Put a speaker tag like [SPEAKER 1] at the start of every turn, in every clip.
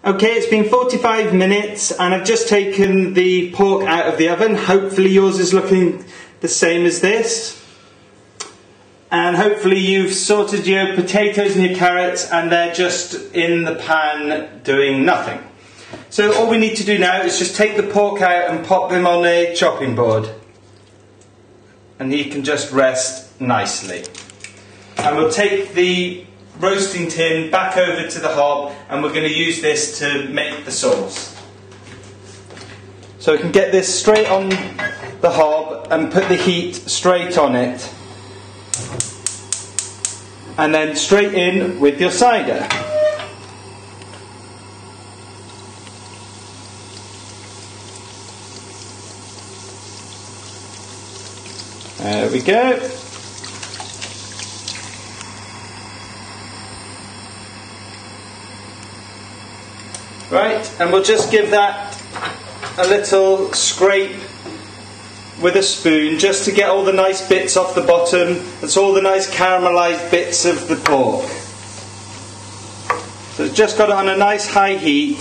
[SPEAKER 1] Okay, it's been 45 minutes and I've just taken the pork out of the oven. Hopefully yours is looking the same as this. And hopefully you've sorted your potatoes and your carrots and they're just in the pan doing nothing. So all we need to do now is just take the pork out and pop them on a chopping board. And he can just rest nicely. And we'll take the roasting tin back over to the hob and we're going to use this to make the sauce. So we can get this straight on the hob and put the heat straight on it. And then straight in with your cider. There we go. Right, and we'll just give that a little scrape with a spoon just to get all the nice bits off the bottom. That's all the nice caramelised bits of the pork. So it's just got it on a nice high heat.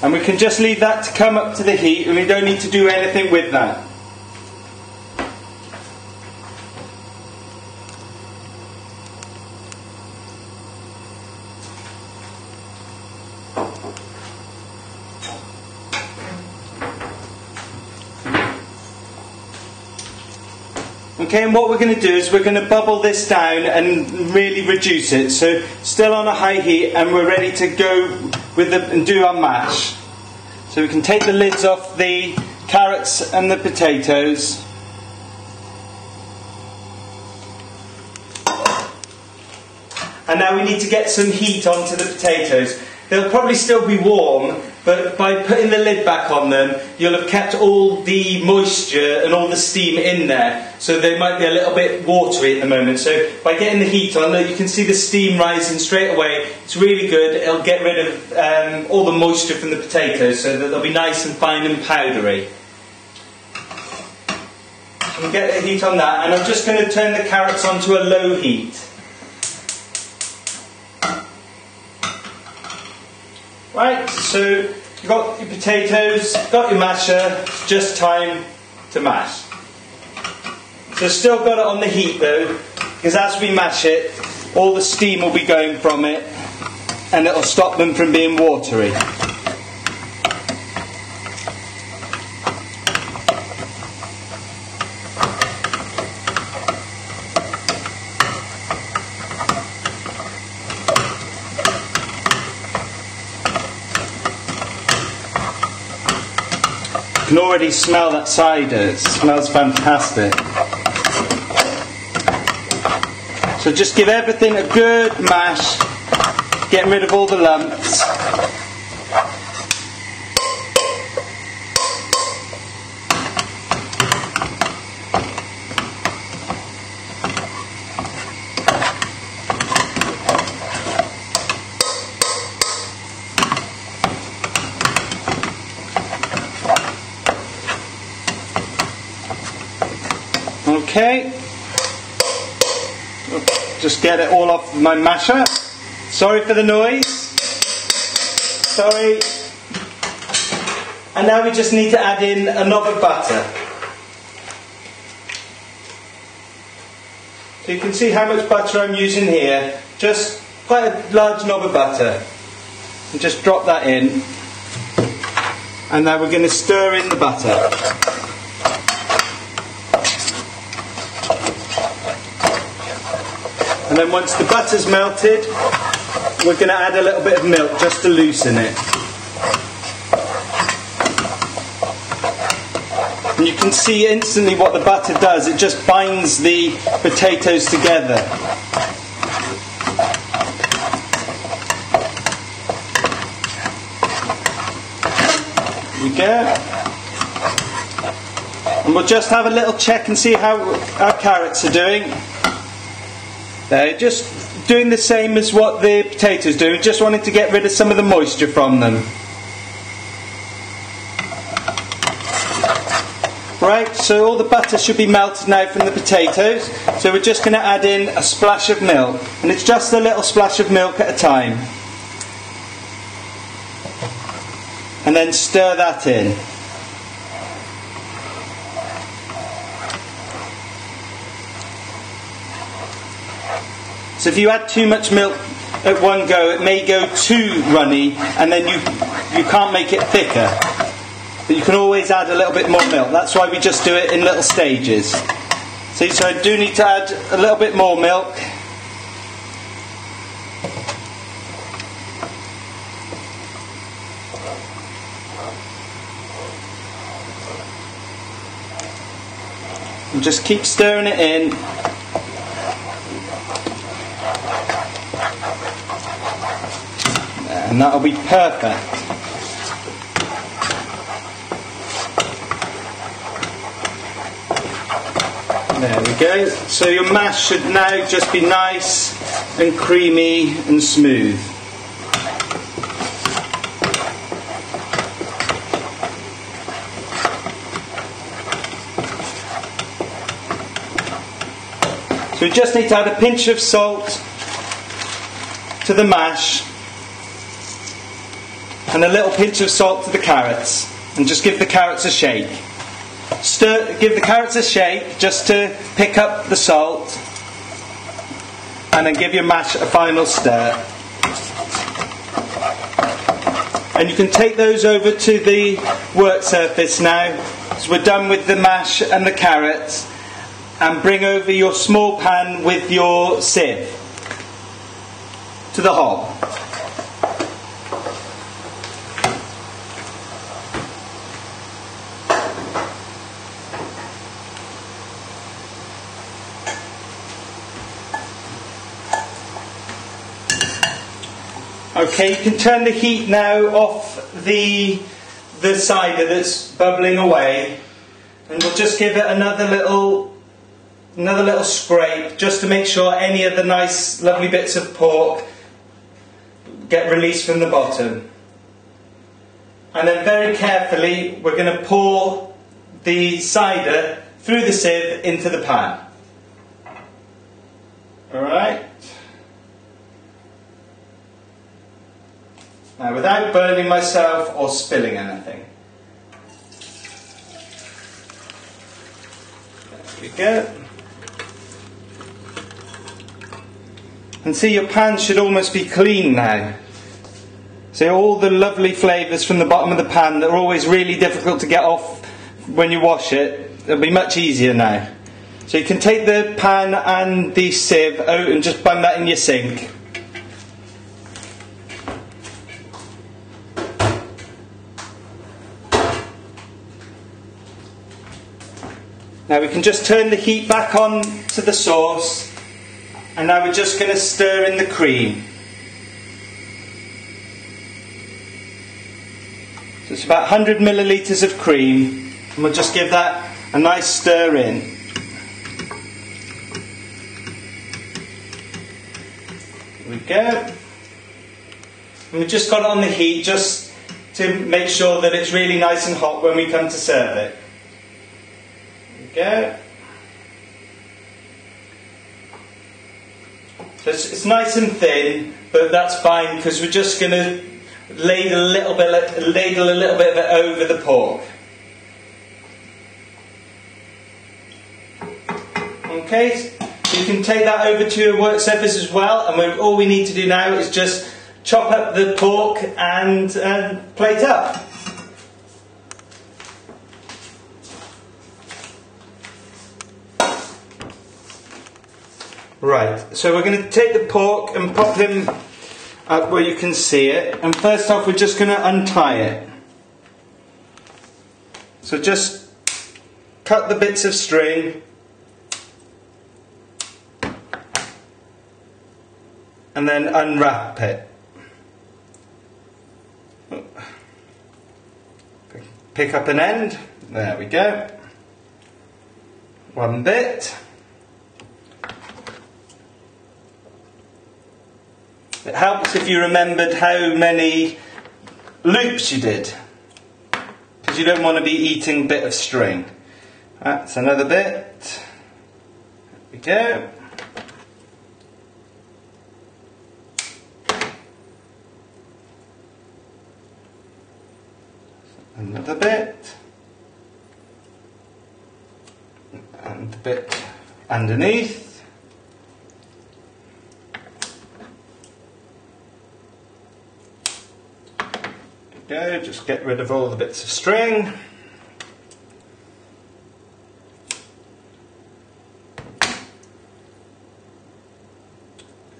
[SPEAKER 1] And we can just leave that to come up to the heat and we don't need to do anything with that. Okay, and what we're going to do is we're going to bubble this down and really reduce it. So still on a high heat and we're ready to go with and do our mash. So we can take the lids off the carrots and the potatoes. And now we need to get some heat onto the potatoes. They'll probably still be warm, but by putting the lid back on them, you'll have kept all the moisture and all the steam in there. So they might be a little bit watery at the moment. So by getting the heat on, you can see the steam rising straight away. It's really good. It'll get rid of all the moisture from the potatoes so that they'll be nice and fine and powdery. So we'll get the heat on that, and I'm just going to turn the carrots onto a low heat. Right, so you've got your potatoes, got your masher, it's just time to mash. So still got it on the heat though, because as we mash it, all the steam will be going from it and it'll stop them from being watery. You can already smell that cider, it smells fantastic. So just give everything a good mash, getting rid of all the lumps. Okay, just get it all off my masher. Sorry for the noise. Sorry. And now we just need to add in a knob of butter. So you can see how much butter I'm using here. Just quite a large knob of butter. And just drop that in. And now we're going to stir in the butter. And then once the butter's melted, we're going to add a little bit of milk just to loosen it. And you can see instantly what the butter does. It just binds the potatoes together. There we go. And we'll just have a little check and see how our carrots are doing. They're just doing the same as what the potatoes do, just wanting to get rid of some of the moisture from them. Right, so all the butter should be melted now from the potatoes. So we're just going to add in a splash of milk, and it's just a little splash of milk at a time. And then stir that in. So if you add too much milk at one go, it may go too runny, and then you can't make it thicker. But you can always add a little bit more milk. That's why we just do it in little stages. See, so I do need to add a little bit more milk. And just keep stirring it in. And that'll be perfect. There we go. So your mash should now just be nice and creamy and smooth. So we just need to add a pinch of salt to the mash and a little pinch of salt to the carrots, and just give the carrots a shake. Give the carrots a shake just to pick up the salt, and then give your mash a final stir. And you can take those over to the work surface now, so we're done with the mash and the carrots, and bring over your small pan with your sieve to the hob. Okay, you can turn the heat now off the cider that's bubbling away, and we'll just give it another little scrape just to make sure any of the nice lovely bits of pork get released from the bottom. And then very carefully we're going to pour the cider through the sieve into the pan. Alright. Now, without burning myself or spilling anything. There we go. And see, your pan should almost be clean now. See, all the lovely flavours from the bottom of the pan that are always really difficult to get off when you wash it, it'll be much easier now. So you can take the pan and the sieve out and just bung that in your sink. Now we can just turn the heat back on to the sauce, and now we're just going to stir in the cream. So it's about 100 millilitres of cream, and we'll just give that a nice stir in. There we go. And we've just got it on the heat just to make sure that it's really nice and hot when we come to serve it. Go. So it's nice and thin, but that's fine because we're just going to ladle a little bit of it over the pork. Okay, so you can take that over to your work surface as well, and all we need to do now is just chop up the pork and plate up. Right, so we're going to take the pork and pop him up where you can see it, and first off we're just going to untie it. So just cut the bits of string and then unwrap it. Pick up an end, there we go, one bit. It helps if you remembered how many loops you did, because you don't want to be eating a bit of string. That's another bit. There we go. Another bit. And a bit underneath. There we go, just get rid of all the bits of string.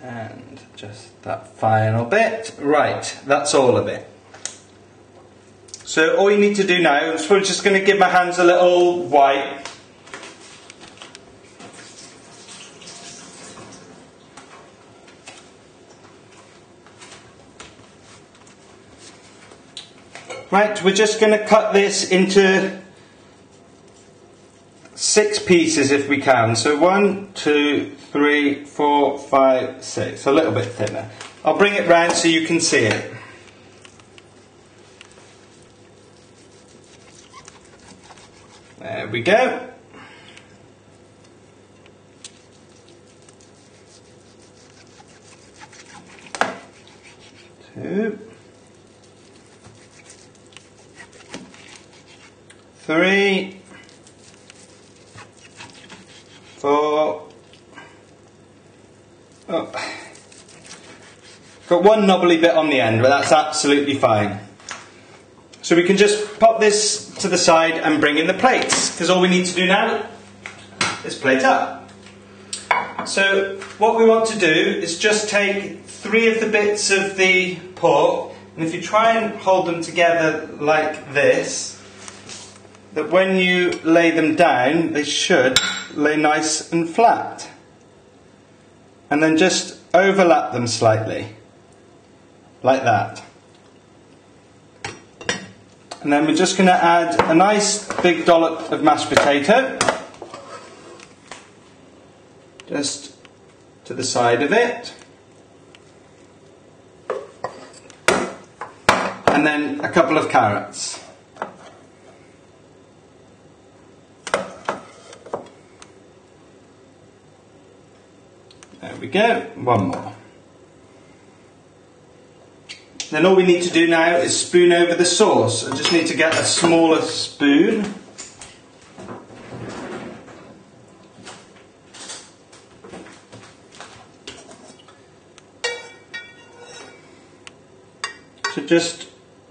[SPEAKER 1] And just that final bit. Right, that's all of it. So all you need to do now is we're just going to give my hands a little wipe. Right, we're just going to cut this into 6 pieces if we can. So 1, 2, 3, 4, 5, 6. A little bit thinner. I'll bring it round so you can see it. There we go. Two. 3, 4, oh. Got one knobbly bit on the end, but that's absolutely fine. So we can just pop this to the side and bring in the plates, because all we need to do now is plate up. So what we want to do is just take 3 of the bits of the pork, and if you try and hold them together like this, that when you lay them down, they should lay nice and flat. And then just overlap them slightly, like that. And then we're just going to add a nice big dollop of mashed potato, just to the side of it. And then a couple of carrots. There we go, one more. Then all we need to do now is spoon over the sauce. I just need to get a smaller spoon. So just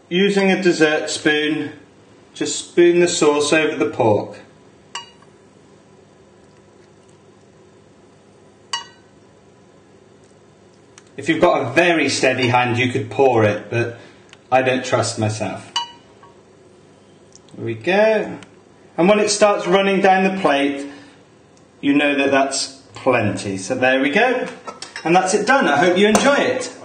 [SPEAKER 1] using a dessert spoon, just spoon the sauce over the pork. If you've got a very steady hand, you could pour it, but I don't trust myself. There we go. And when it starts running down the plate, you know that that's plenty. So there we go. And that's it done. I hope you enjoy it.